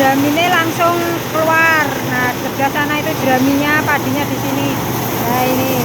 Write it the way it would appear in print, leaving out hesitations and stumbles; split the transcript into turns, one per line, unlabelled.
jeraminnya langsung keluar. Nah sebelah sana itu jeraminya, padinya di sini. Nah ini